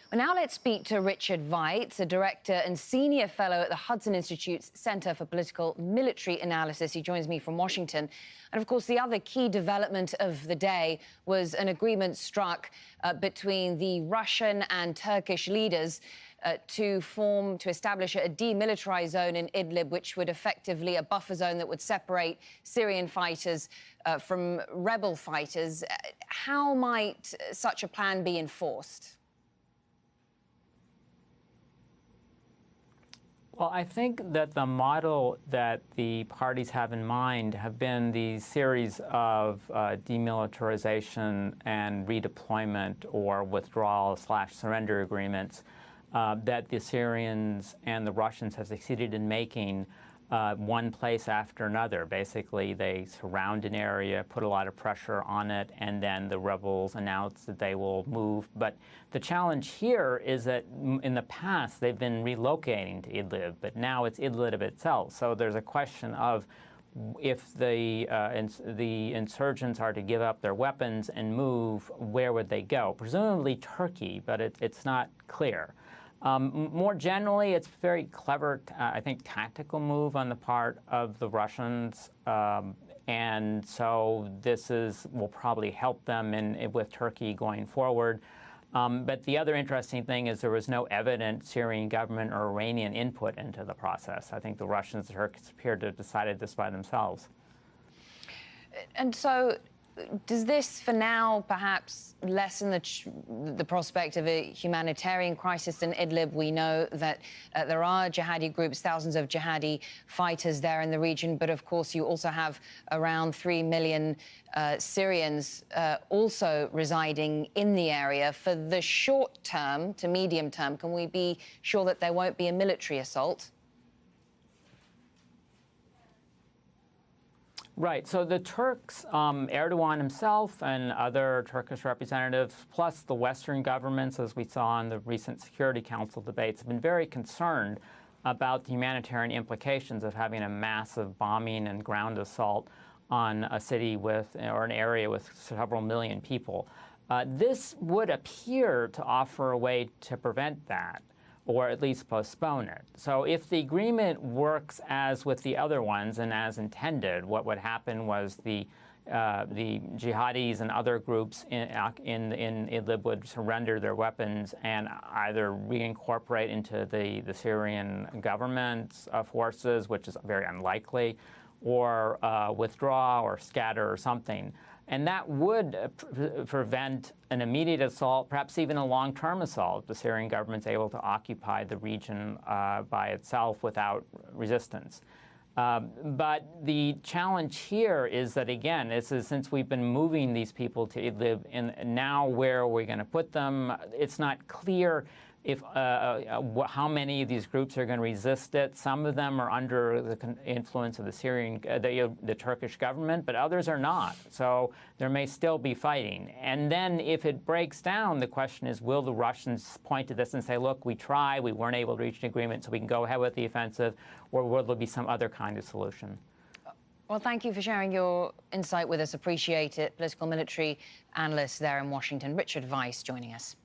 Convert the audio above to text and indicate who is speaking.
Speaker 1: Well, now let's speak to Richard Weitz, a director and senior fellow at the Hudson Institute's Center for Political Military Analysis. He joins me from Washington. And of course, the other key development of the day was an agreement struck between the Russian and Turkish leaders to establish a demilitarized zone in Idlib, which would effectively a buffer zone that would separate Syrian fighters from rebel fighters. How might such a plan be enforced?
Speaker 2: Well, I think that the model that the parties have in mind have been the series of demilitarization and redeployment or withdrawal/surrender agreements that the Syrians and the Russians have succeeded in making one place after another. Basically, they surround an area, put a lot of pressure on it, and then the rebels announce that they will move. But the challenge here is that in the past, they've been relocating to Idlib, but now it's Idlib itself. So there's a question of if the insurgents are to give up their weapons and move, where would they go? Presumably Turkey, but it's not clear. More generally, it's a very clever, I think, tactical move on the part of the Russians, and so this will probably help them with Turkey going forward. But the other interesting thing is there was no evident Syrian government or Iranian input into the process. I think the Russians and Turks appear to have decided this by themselves.
Speaker 1: And so, does this, for now, perhaps lessen the prospect of a humanitarian crisis in Idlib? We know that there are jihadi groups, thousands of jihadi fighters there in the region, but of course you also have around 3 million Syrians also residing in the area. For the short term to medium term, can we be sure that there won't be a military assault?
Speaker 2: Right. So the Turks, Erdogan himself and other Turkish representatives, plus the Western governments, as we saw in the recent Security Council debates, have been very concerned about the humanitarian implications of having a massive bombing and ground assault on a city or an area with several million people. This would appear to offer a way to prevent that, or at least postpone it. So if the agreement works as with the other ones and as intended, what would happen was the jihadis and other groups in Idlib would surrender their weapons and either reincorporate into the Syrian government's forces, which is very unlikely, or withdraw or scatter or something. And that would prevent an immediate assault, perhaps even a long-term assault, if the Syrian government's able to occupy the region by itself without resistance. But the challenge here is that, again, since we've been moving these people to Idlib, and now where are we going to put them? It's not clear if how many of these groups are going to resist it. Some of them are under the influence of the Syrian, the Turkish government, but others are not. So there may still be fighting. And then if it breaks down, the question is, will the Russians point to this and say, look, we tried, we weren't able to reach an agreement, so we can go ahead with the offensive, or will there be some other kind of solution?
Speaker 1: Well, thank you for sharing your insight with us. Appreciate it. Political military analyst there in Washington, Richard Weitz, joining us.